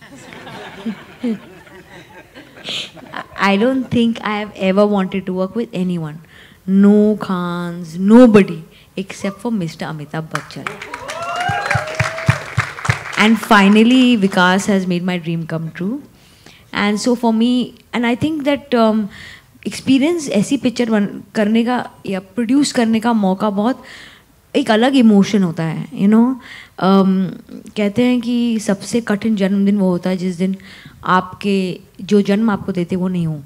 I don't think I have ever wanted to work with anyone. No Khans, nobody, except for Mr. Amitabh Bachchan. And finally, Vikas has made my dream come true. And so for me, and I think that experience ऐसी picture करने का या produce करने का मौका बहुत एक अलग इमोशन होता है, you know. कहते हैं कि सबसे कठिन जन्मदिन वो होता है जिस दिन आपके जो जन्म आपको देते वो नहीं हो,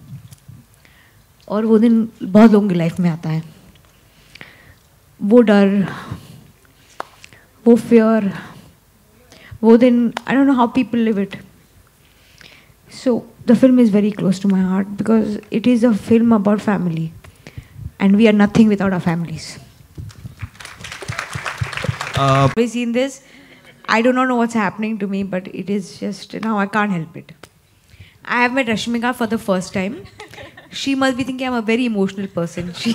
और वो दिन बहुत लोगों की लाइफ में आता है. वो डर, वो फियर, वो दिन, I don't know how people live it. So the film is very close to my heart because it is a film about family, and we are nothing without our families. I've seen this. I do not know what's happening to me, but it is just, now I can't help it. I have met Rashmika for the first time. She must be thinking I'm a very emotional person. She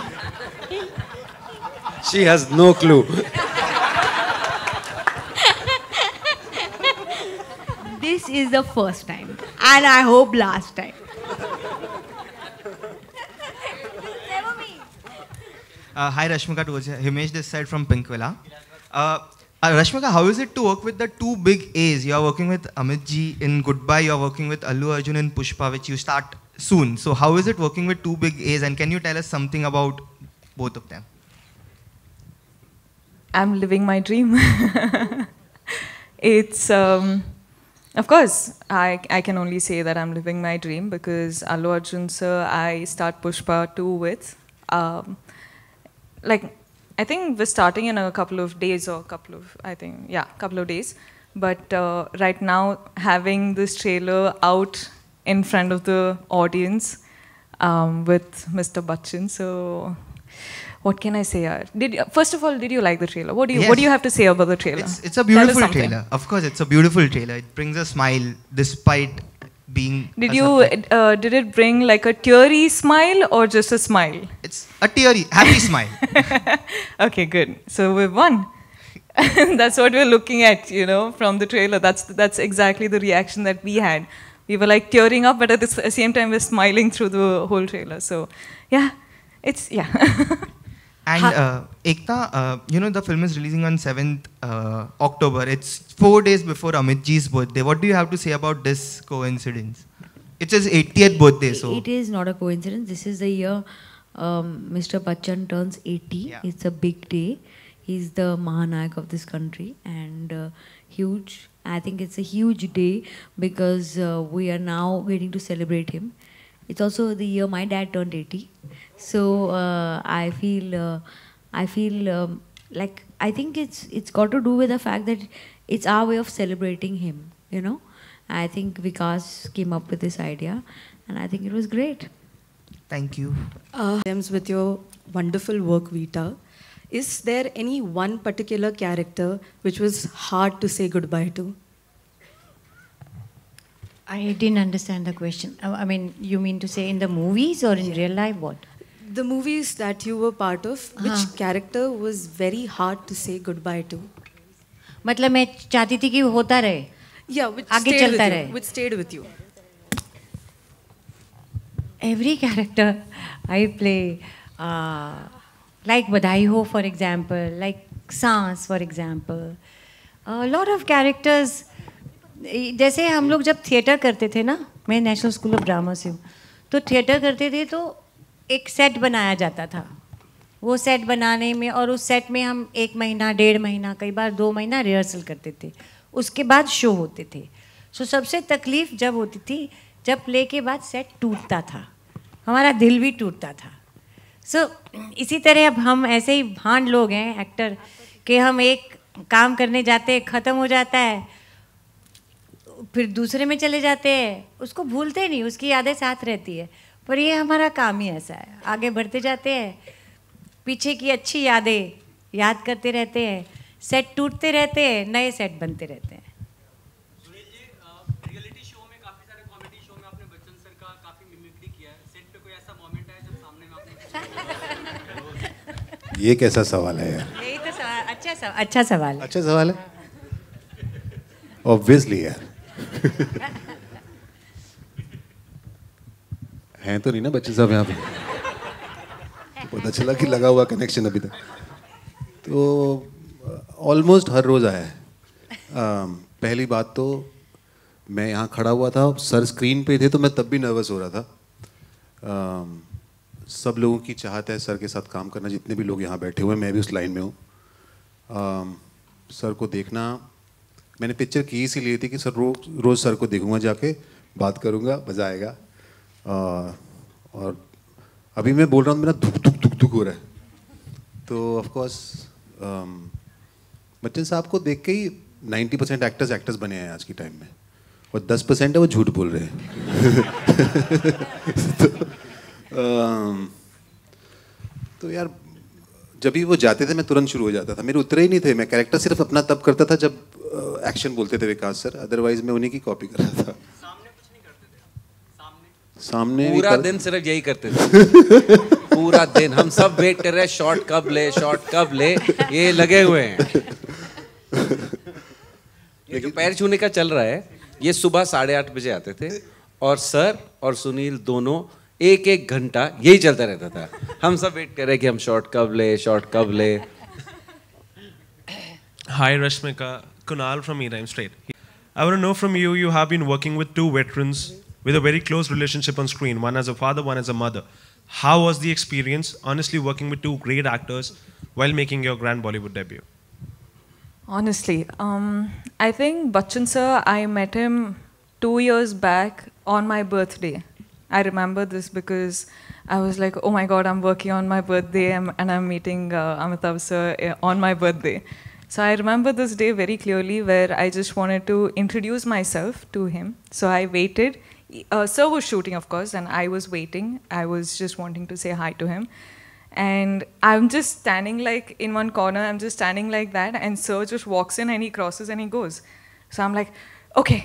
has no clue. This is the first time, and I hope last time. Hi Rashmika, Himesh this side from Pinkvilla. Rashmika, how is it to work with the two big A's? You are working with Amit ji in Goodbye, you are working with Allu Arjun in Pushpa, which you start soon. So how is it working with two big A's, and can you tell us something about both of them? I'm living my dream. It's, of course, I can only say that I'm living my dream because Allu Arjun sir, I start Pushpa 2 with. I think we're starting in a couple of days or couple of days. But right now, having this trailer out in front of the audience with Mr. Bachchan, so what can I say? First of all, did you like the trailer? What do you have to say about the trailer? It's a beautiful trailer. Of course, it's a beautiful trailer. It brings a smile despite being. Did it bring like a teary smile or just a smile? It's a teary, happy smile. Okay, good. So we've won. That's what we're looking at, you know, from the trailer. That's exactly the reaction that we had. We were like tearing up, but at the same time we're smiling through the whole trailer. So, yeah, And Ekta, you know, the film is releasing on 7th October. It's 4 days before Amit ji's birthday. What do you have to say about this coincidence? It's his 80th birthday, so. It is not a coincidence. This is the year Mr. Bachchan turns 80. Yeah. It's a big day. He's the Mahanayak of this country, and huge. I think it's a huge day because we are now waiting to celebrate him. It's also the year my dad turned 80. So I feel like I think it's got to do with the fact that it's our way of celebrating him, you know. I think Vikas came up with this idea, and I think it was great. Thank you. With your wonderful work, Vita, is there any one particular character which was hard to say goodbye to? I didn't understand the question. I mean, you mean to say in the movies or in real life? What? The movies that you were part of, which character was very hard to say goodbye to? मतलब मैं चाहती थी कि होता रहे. Yeah, which आगे stayed चलता with रहे. you. Which stayed with you. Every character I play, like बधाई हो, for example, like सांस, for example. A lot of characters. जैसे हम लोग जब थिएटर करते थे ना, मैं नेशनल स्कूल ऑफ ड्रामा से हूँ, तो थिएटर करते थे तो एक सेट बनाया जाता था. वो सेट बनाने में और उस सेट में हम 1 महीना, 1.5 महीना, कई बार 2 महीना रिहर्सल करते थे. उसके बाद शो होते थे. सो सबसे तकलीफ जब होती थी जब प्ले के बाद सेट टूटता था. हमारा दिल भी टूटता था. सो इसी तरह अब हम ऐसे ही भांड लोग हैं एक्टर कि हम एक काम करने जाते हैं, ख़त्म हो जाता है, फिर दूसरे में चले जाते हैं, उसको भूलते नहीं, उसकी यादें साथ रहती है. पर ये हमारा काम ही ऐसा है, आगे बढ़ते जाते हैं, पीछे की अच्छी यादें याद करते रहते हैं, सेट टूटते रहते हैं, नए सेट बनते रहते हैं. रियलिटी शो में काफी सारे कॉमेडी शो में आपने बच्चन सर का काफी मिमिक्री किया है. सेट पे कोई ऐसा मोमेंट है जब सामने में आपने ये कैसा सवाल है यार? यही तो सवाल, अच्छा सवाल। अच्छा सवाल है, ऑब्वियसली यार। हैं तो नहीं ना बच्चे साहब यहाँ पे? तो पता चला कि लगा हुआ कनेक्शन अभी तक। तो ऑलमोस्ट हर रोज़ आया है। पहली बात तो मैं यहाँ खड़ा हुआ था, सर स्क्रीन पे थे, तो मैं तब भी नर्वस हो रहा था। सब लोगों की चाहत है सर के साथ काम करना, जितने भी लोग यहाँ बैठे हुए हैं, मैं भी उस लाइन में हूँ। सर को देखना, मैंने पिक्चर की इसीलिए थी कि सर रोज़ सर को देखूँगा, जाके बात करूँगा, मज़ा आएगा। और अभी मैं बोल रहा हूँ, मेरा धुक हो रहा है। तो ऑफ कोर्स बच्चन साहब को देख के ही 90% एक्टर्स बने हैं आज की टाइम में, और 10% है वो झूठ बोल रहे हैं। तो यार जब भी वो जाते थे मैं तुरंत शुरू हो जाता था। मेरे उतरे ही नहीं थे, मैं कैरेक्टर सिर्फ अपना तब करता था जब एक्शन बोलते थे विकास सर, अदरवाइज मैं उन्हीं की कॉपी कर रहा था। सामने पूरा दिन सिर्फ यही करते थे। पूरा दिन हम सब वेट कर रहे हैं, शॉट कब ले, ये लगे हुए हैं। ये जो पैर छूने का चल रहा है, ये सुबह 8:30 बजे आते थे, और सर और सुनील दोनों एक घंटा यही चलता रहता था। हम सब वेट कर रहे हैं कि हम शॉट कब ले। Hi Rashmika, Kunal from E-Rhyme Straight. I want to know from you, you have been working with two veterans with a very close relationship on screen, one as a father, one as a mother. How was the experience, honestly, working with two great actors while making your grand Bollywood debut? Honestly, I think Bachchan sir, I met him 2 years back on my birthday. I remember this because I was like, oh my God, I'm working on my birthday and I'm meeting Amitabh sir on my birthday. So I remember this day very clearly, where I just wanted to introduce myself to him. So I waited. Sir was shooting, of course, and I was waiting. I was just wanting to say hi to him. And I'm just standing like in one corner, I'm just standing like that, and sir just walks in and he crosses and he goes. So I'm like, okay,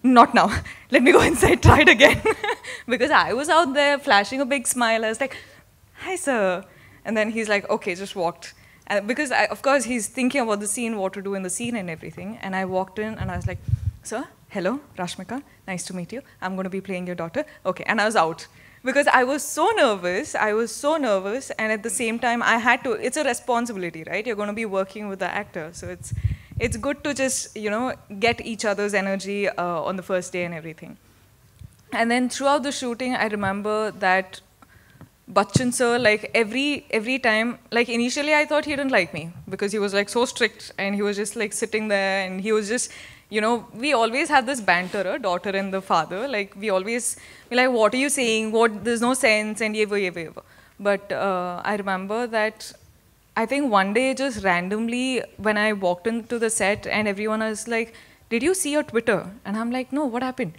not now. Let me go inside, try it again. Because I was out there flashing a big smile. I was like, hi sir. And then he's like, okay, just walked. Because of course he's thinking about the scene, what to do in the scene and everything. And I walked in and I was like, sir, hello, Rashmika, nice to meet you. I'm going to be playing your daughter. Okay, and I was out. Because I was so nervous, and at the same time I had to, it's a responsibility, right? You're going to be working with the actor. So it's good to just, get each other's energy on the first day and everything. And then throughout the shooting, I remember that Bachchan sir, like every time, like initially I thought he didn't like me because he was like so strict and he was just like sitting there and he was just, we always have this banter, daughter and the father, like we always be like, what are you saying? There's no sense and ye. But I remember that I think one day just randomly when I walked into the set and everyone was like, did you see your Twitter? And I'm like, no, what happened?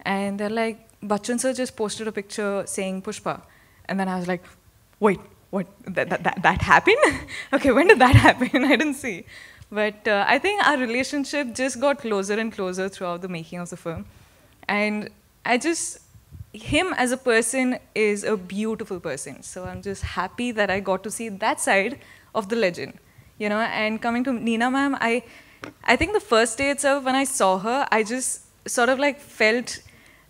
And they're like, Bachchan sir just posted a picture saying Pushpa. And then I was like, wait, what? That happened? Okay, when did that happen? I didn't see. But I think our relationship just got closer and closer throughout the making of the film. And him as a person is a beautiful person. So I'm just happy that I got to see that side of the legend. And coming to Neena ma'am, I think the first day itself when I saw her, I just sort of like felt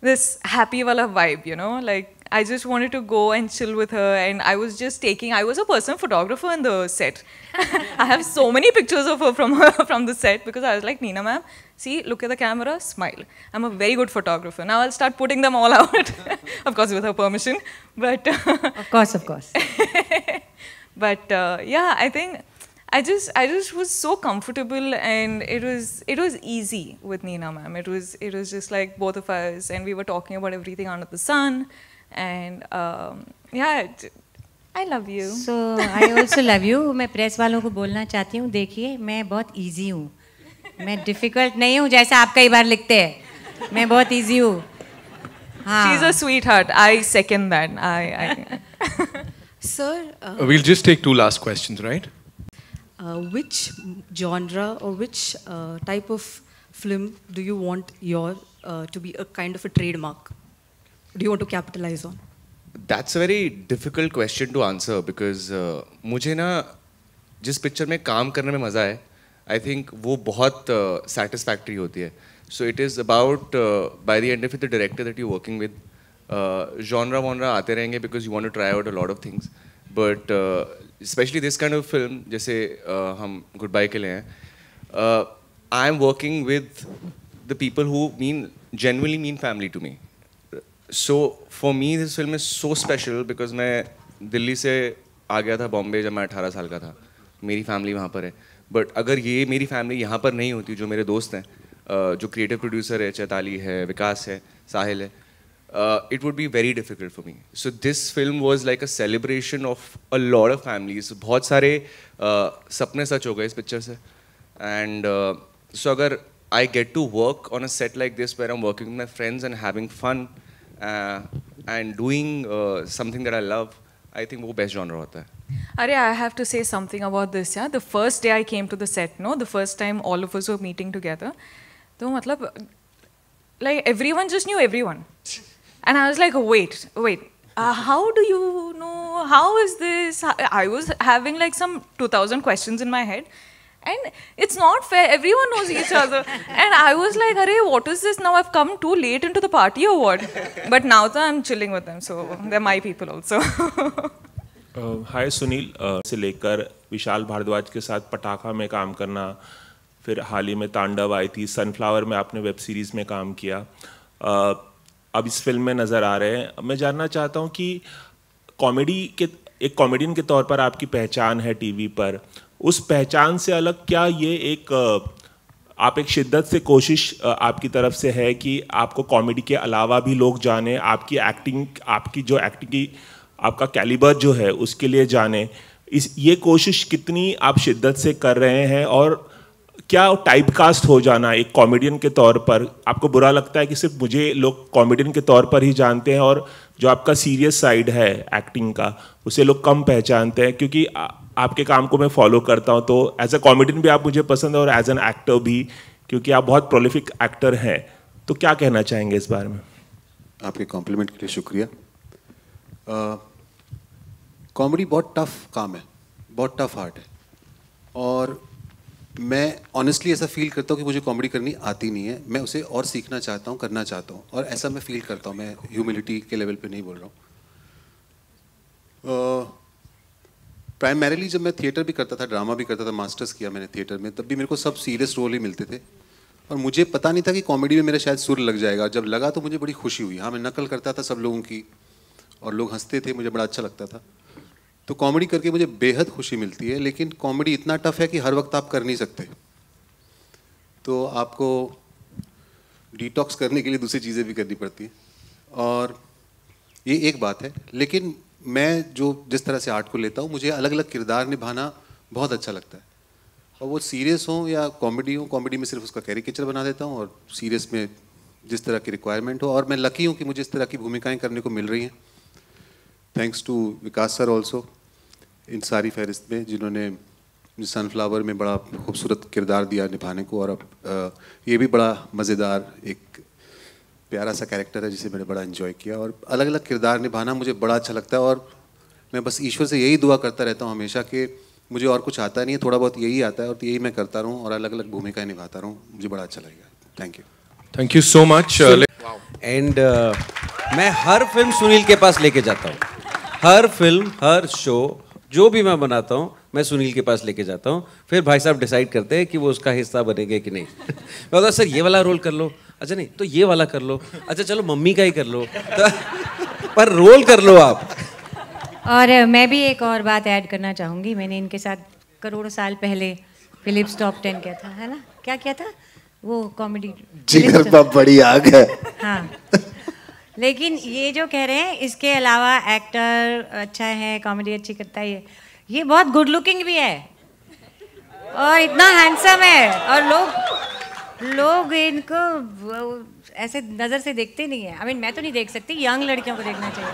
this happy wala vibe, like I just wanted to go and chill with her, and I was a personal photographer in the set. I have so many pictures of her from the set because I was like, Neena ma'am, see, look at the camera, smile. I'm a very good photographer. Now I'll start putting them all out, of course with her permission. But of course. But yeah, I think I just was so comfortable, and it was easy with Neena ma'am. It was just like both of us, and we were talking about everything under the sun. And yeah, I love you. So I also love you. मैं press वालों को बोलना चाहती हूँ, देखिए मैं बहुत easy हूँ, मैं difficult नहीं हूँ जैसा आप कई बार लिखते हैं, मैं बहुत easy हूँ. She's a sweetheart. I second that. Sir, we'll just take 2 last questions, right? Which genre or which type of film do you want your to be a kind of a trademark? Do you want to capitalize on? That's a very difficult question to answer because मुझे ना जिस picture में काम करने में मज़ा है, I think वो बहुत satisfactory होती है. So it is about by the end of it the director that you're working with. Genre आते रहेंगे because you want to try out a lot of things. But especially this kind of film, जैसे हम Goodbye के लिए हैं, I'm working with the people who genuinely mean family to me. So for me this film is so special because मैं दिल्ली से आ गया था बॉम्बे जब मैं 18 साल का था. मेरी फैमिली वहाँ पर है. बट अगर ये मेरी फैमिली यहाँ पर नहीं होती, जो मेरे दोस्त हैं, जो क्रिएटिव प्रोड्यूसर है, चैताली है, विकास है, साहिल है, it would be very difficult for me. So this film was like a celebration of a lot of families. बहुत सारे सपने सच हो गए इस पिक्चर से. And so अगर I get to work on a set like this where I'm working with my friends and having fun and doing something that I love, I think वो best genre होता है. Arey, I have to say something about this. Yeah, the first day I came to the set, no, the first time all of us were meeting together, तो मतलब like everyone just knew everyone, and I was like, wait, how do you know? How is this? I was having like some 2,000 questions in my head. And it's not fair. Everyone knows each other. And I was like, "Arey, what is this now? I've come too late into the party or what?" But now I'm chilling with them, so they're my people also. हाय सुनील, से लेकर विशाल भारद्वाज के साथ पटाखा में काम करना, फिर हाल ही में तांडव आई थी, सनफ्लावर में आपने वेब सीरीज़ में काम किया, अब इस फिल्म में नज़र आ रहे हैं. मैं जानना चाहता हूँ कि एक कॉमेडियन के तौर पर आपकी पहचान है टीवी पर, उस पहचान से अलग क्या ये आप एक शिद्दत से कोशिश आपकी तरफ से है कि आपको कॉमेडी के अलावा भी लोग जाने, आपकी एक्टिंग, आपकी जो एक्टिंग की आपका कैलिबर जो है उसके लिए जाने, ये कोशिश कितनी आप शिद्दत से कर रहे हैं? और क्या टाइपकास्ट हो जाना एक कॉमेडियन के तौर पर आपको बुरा लगता है कि सिर्फ मुझे लोग कॉमेडियन के तौर पर ही जानते हैं और जो आपका सीरियस साइड है एक्टिंग का उसे लोग कम पहचानते हैं? क्योंकि आपके काम को मैं फॉलो करता हूं, तो एज अ कॉमेडियन भी आप मुझे पसंद है और एज एन एक्टर भी, क्योंकि आप बहुत प्रोलिफिक एक्टर हैं. तो क्या कहना चाहेंगे इस बारे में? आपके कॉम्प्लीमेंट के लिए शुक्रिया. कॉमेडी बहुत टफ काम है, बहुत टफ आर्ट है, और मैं ऑनेस्टली ऐसा फील करता हूँ कि मुझे कॉमेडी करनी आती नहीं है. मैं उसे और सीखना चाहता हूँ, करना चाहता हूँ, और ऐसा मैं फील करता हूँ. मैं ह्यूमिलिटी के लेवल पे नहीं बोल रहा हूँ. प्राइमरीली जब मैं थिएटर भी करता था, ड्रामा भी करता था, मास्टर्स किया मैंने थिएटर में, तब भी मेरे को सब सीरियस रोल ही मिलते थे, और मुझे पता नहीं था कि कॉमेडी में मेरा शायद सुर लग जाएगा. जब लगा तो मुझे बड़ी खुशी हुई. हाँ, मैं नकल करता था सब लोगों की और लोग हंसते थे, मुझे बड़ा अच्छा लगता था. तो कॉमेडी करके मुझे बेहद खुशी मिलती है. लेकिन कॉमेडी इतना टफ है कि हर वक्त आप कर नहीं सकते, तो आपको डिटॉक्स करने के लिए दूसरी चीज़ें भी करनी पड़ती हैं, और ये एक बात है. लेकिन मैं जिस तरह से आर्ट को लेता हूँ, मुझे अलग अलग किरदार निभाना बहुत अच्छा लगता है, और वो सीरियस हो या कॉमेडी हो. कॉमेडी में सिर्फ उसका कैरिकेचर बना देता हूँ, और सीरियस में जिस तरह की रिक्वायरमेंट हो. और मैं लकी हूँ कि मुझे इस तरह की भूमिकाएं करने को मिल रही हैं. Thanks to Vikas sir also इन सारी फहरिस्त में, जिन्होंने सनफ्लावर में बड़ा खूबसूरत किरदार दिया निभाने को, और अब ये भी बड़ा मज़ेदार एक प्यारा सा कैरेक्टर है जिसे मैंने बड़ा एंजॉय किया. और अलग अलग किरदार निभाना मुझे बड़ा अच्छा लगता है, और मैं बस ईश्वर से यही दुआ करता रहता हूँ हमेशा कि मुझे और कुछ आता नहीं है, थोड़ा बहुत यही आता है, और यही मैं करता रहूँ और अलग अलग भूमिकाएं निभाता रहूँ. मुझे बड़ा अच्छा लगेगा. Thank you. Thank you so much. And मैं हर फिल्म सुनील के पास लेके जाता हूँ. हर फिल्म, हर शो जो भी मैं बनाता हूँ, मैं सुनील के पास लेके जाता हूँ. फिर भाई साहब डिसाइड करते हैं कि वो उसका हिस्सा बनेंगे कि नहीं. मैं बोलता सर ये वाला रोल कर लो, अच्छा नहीं तो ये वाला कर लो, अच्छा चलो मम्मी का ही कर लो, तो पर रोल कर लो आप. और मैं भी एक और बात ऐड करना चाहूँगी. मैंने इनके साथ करोड़ों साल पहले फिलिप्स टॉप 10 किया था, है ना? क्या किया था वो कॉमेडी? जिगर पर बड़ी आग है. हाँ, लेकिन ये जो कह रहे हैं इसके अलावा एक्टर अच्छा है, कॉमेडी अच्छी करता है, ये बहुत गुड लुकिंग भी है और इतना हैंडसम है, और लोग इनको ऐसे नज़र से देखते नहीं है. आई मीन मैं तो नहीं देख सकती, यंग लड़कियों को देखना चाहिए.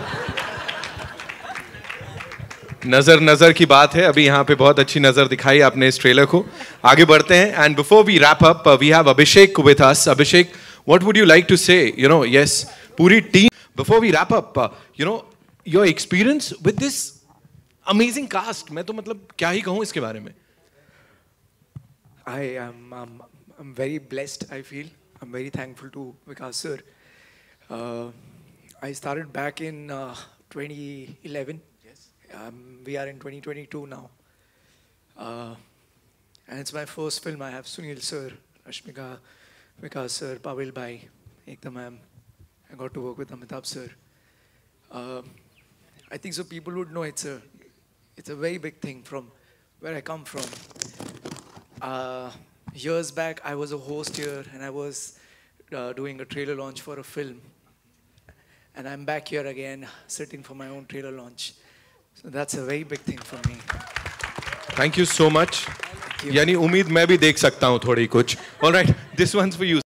नजर की बात है. अभी यहाँ पे बहुत अच्छी नजर दिखाई आपने इस ट्रेलर को. आगे बढ़ते हैं, and before we wrap up we have Abhishek with us. Abhishek, what would you like to say? You know, yes, पूरी team, before we wrap up, you know, your experience with this amazing cast, मैं तो मतलब क्या ही कहूँ इसके बारे में. I'm very blessed, I feel. I'm very thankful to Vikas sir. I started back in 2011. Yes. We are in 2022 now. And it's my first film. I have Sunil sir, Rashmika, Vikas sir, Pavel bhai, Ekta ma'am. I got to work with Amitabh sir. I think so people would know it's a very big thing from where I come from. Years back, I was a host here and I was doing a trailer launch for a film. And I'm back here again, sitting for my own trailer launch. So that's a very big thing for me. Thank you so much. यानी उम्मीद मैं भी देख सकता हूँ थोड़ी कुछ. All right, this one's for you.